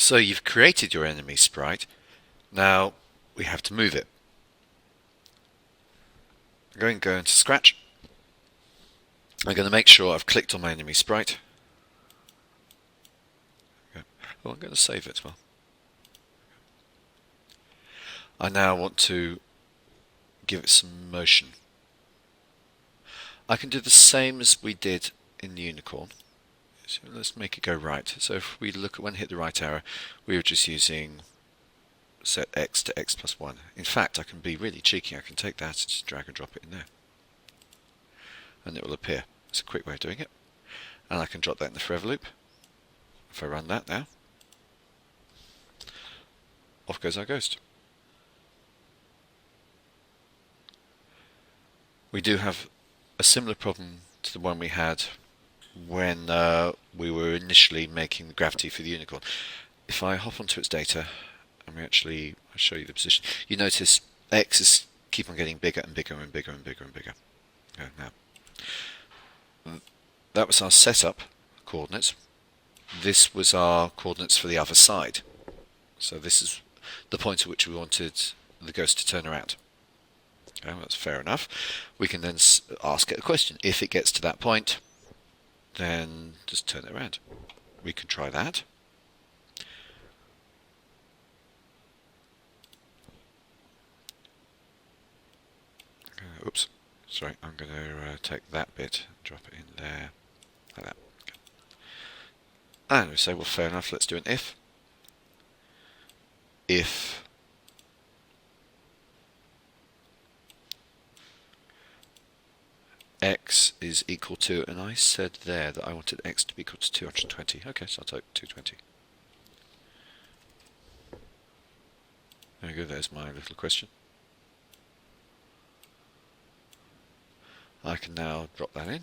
So you've created your enemy sprite. Now we have to move it. I'm going to go into Scratch. I'm going to make sure I've clicked on my enemy sprite. Oh, I'm going to save it as well. I now want to give it some motion. I can do the same as we did in the unicorn. So let's make it go right. So if we look at when hit the right arrow, we were just using set x to x plus 1. In fact, I can be really cheeky. I can take that and just drag and drop it in there. And it will appear. It's a quick way of doing it. And I can drop that in the forever loop. If I run that now, off goes our ghost. We do have a similar problem to the one we had when we were initially making the gravity for the unicorn. If I hop onto its data and I'll show you the position, you notice x is keep on getting bigger and bigger and bigger and bigger and bigger. Now, that was our setup coordinates. This was our coordinates for the other side. So this is the point at which we wanted the ghost to turn around. Okay, that's fair enough. We can then ask it a question. If it gets to that point, then just turn it around. We can try that. Oops, sorry, I'm going to take that bit and drop it in there, like that. Okay. And we say, well, fair enough, let's do an if. If x is equal to, and I said there that I wanted x to be equal to 220. Okay, so I'll type 220. There we go, there's my little question. I can now drop that in.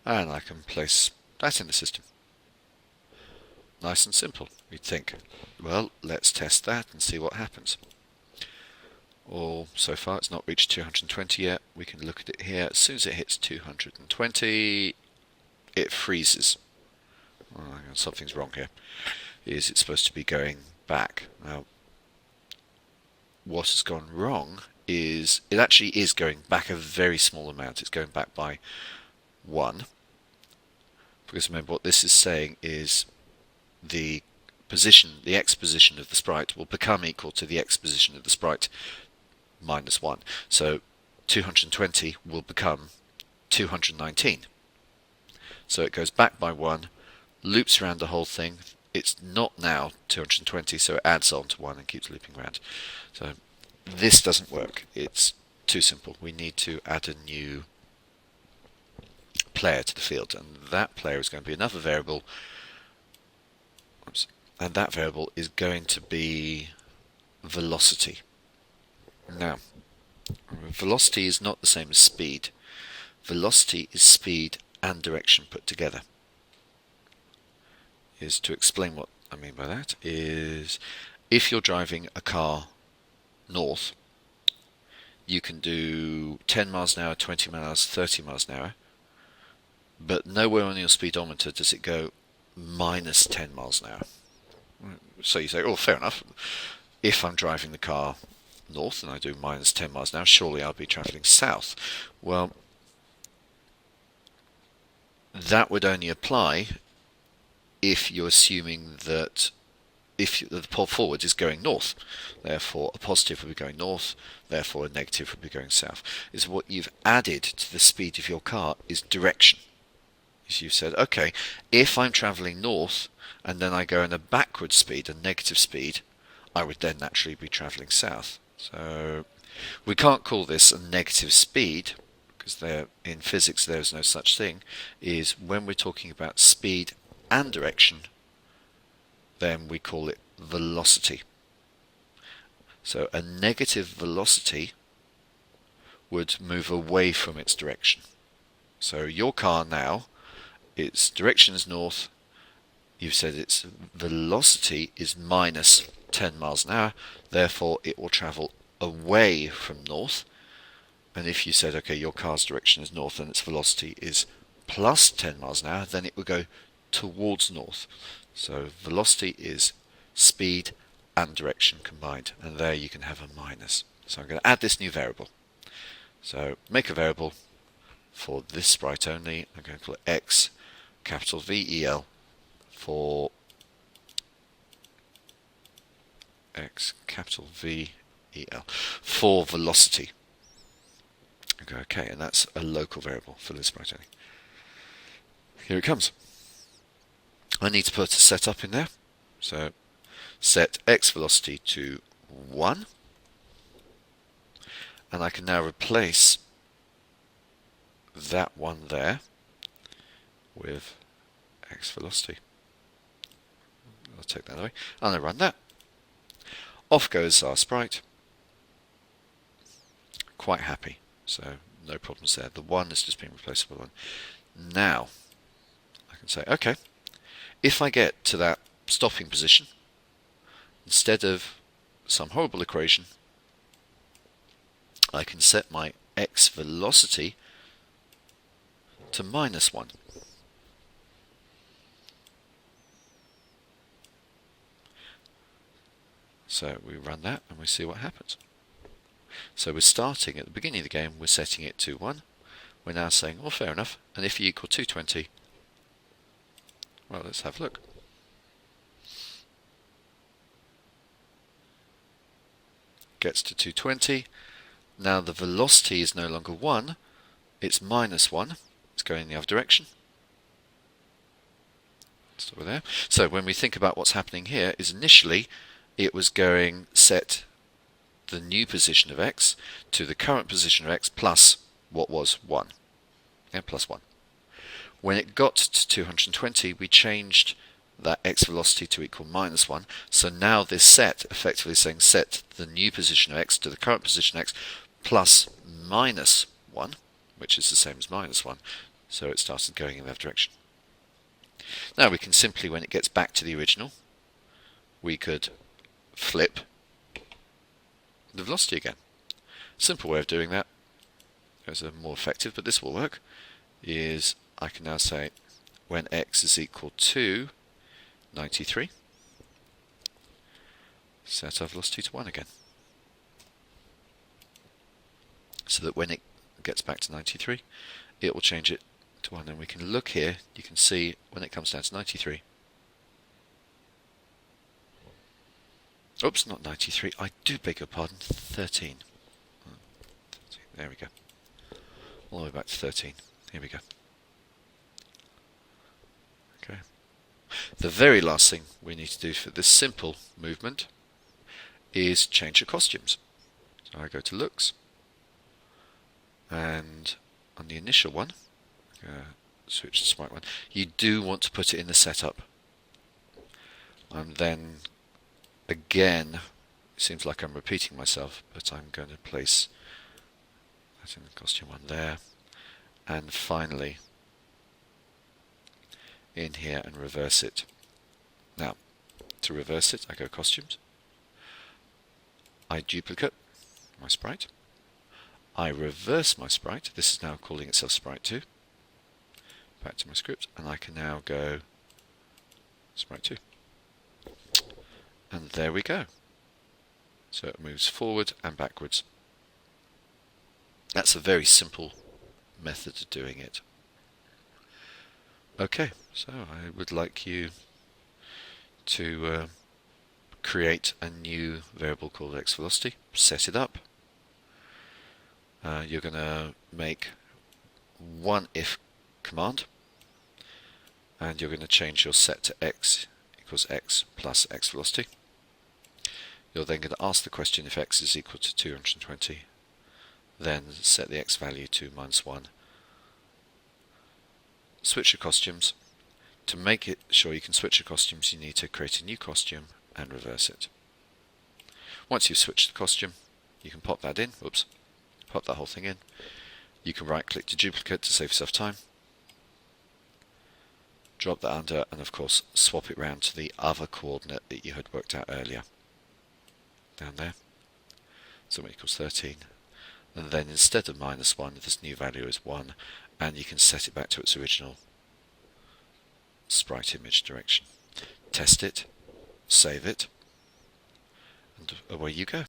And I can place that in the system. Nice and simple. You'd think, well, let's test that and see what happens. Or so far it's not reached 220 yet. We can look at it here. As soon as it hits 220, it freezes. Oh, hang on, something's wrong here. Is it supposed to be going back? Now, what has gone wrong is it actually is going back a very small amount. It's going back by 1. Because remember, what this is saying is the position, the x position of the sprite will become equal to the x position of the sprite minus 1. So 220 will become 219. So it goes back by 1, loops around the whole thing. It's not now 220, so it adds on to 1 and keeps looping around. So this doesn't work. It's too simple. We need to add a new player to the field, and that player is going to be another variable. Oops. And that variable is going to be velocity. Now, velocity is not the same as speed. Velocity is speed and direction put together. Is to explain what I mean by that is if you're driving a car north, you can do 10 miles an hour, 20 miles an hour, 30 miles an hour, but nowhere on your speedometer does it go minus 10 miles an hour. So you say, oh, fair enough. If I'm driving the car north and I do minus 10 miles an hour, surely I'll be travelling south. Well, that would only apply if you're assuming that if the pull forward is going north, therefore a positive will be going north, therefore a negative will be going south. Is what you've added to the speed of your car is direction. As you've said, okay, if I'm travelling north and then I go in a backward speed, a negative speed, I would then naturally be travelling south. So we can't call this a negative speed because in physics there is no such thing. Is when we're talking about speed and direction, then we call it velocity. So a negative velocity would move away from its direction. So your car now, its direction is north, you've said its velocity is minus 10 miles an hour, therefore it will travel away from north. And if you said, okay, your car's direction is north and its velocity is plus 10 miles an hour, then it would go towards north. So velocity is speed and direction combined, and there you can have a minus. So I'm going to add this new variable. So make a variable for this sprite only. I'm going to call it x capital VEL for x capital VEL for velocity. Okay, and that's a local variable for this sprite only. Here it comes. I need to put a setup in there. So set x velocity to 1, and I can now replace that one there with x velocity. I'll take that away, and I run that. Off goes our sprite. Quite happy, so no problems there. The 1 has just been replaced by 1. Now I can say, okay, if I get to that stopping position, instead of some horrible equation, I can set my x velocity to -1. So we run that and we see what happens. So we're starting at the beginning of the game, we're setting it to 1. We're now saying, well, fair enough, and if you equal 220, well, let's have a look. Gets to 220. Now the velocity is no longer 1, it's -1. It's going in the other direction. Stop there. So when we think about what's happening here, is initially it was going set the new position of x to the current position of x plus what was 1. Yeah, plus 1. When it got to 220, we changed that x velocity to equal -1. So now this set effectively is saying set the new position of x to the current position of x plus -1, which is the same as -1. So it started going in the other direction. Now we can simply, when it gets back to the original, we could flip the velocity again. Simple way of doing that, there's a more effective, but this will work, is I can now say when x is equal to 93, set our velocity to 1 again. So that when it gets back to 93, it will change it to 1. And we can look here, you can see when it comes down to 93. Oops, not 93, I do beg your pardon, 13. There we go. All the way back to 13. Here we go. Okay. The very last thing we need to do for this simple movement is change the costumes. So I go to looks, and on the initial one, switch to sprite one, you do want to put it in the setup. And then again, it seems like I'm repeating myself, but I'm going to place that in the costume one there, and finally in here and reverse it. Now, to reverse it, I go costumes, I duplicate my sprite, I reverse my sprite. This is now calling itself sprite 2. Back to my script, and I can now go sprite 2. And there we go. So it moves forward and backwards. That's a very simple method of doing it. Okay, so I would like you to create a new variable called x velocity, set it up. You're going to make one if command, and you're going to change your set to x equals x plus x velocity. You're then going to ask the question if x is equal to 220, then set the x value to -1. Switch your costumes. To make it sure you can switch your costumes, you need to create a new costume and reverse it. Once you've switched the costume, you can pop that in. Oops, pop that whole thing in. You can right click to duplicate to save yourself time. Drop that under, and of course swap it round to the other coordinate that you had worked out earlier. Down there. So it equals 13. And then instead of -1, this new value is 1, and you can set it back to its original sprite image direction. Test it, save it, and away you go.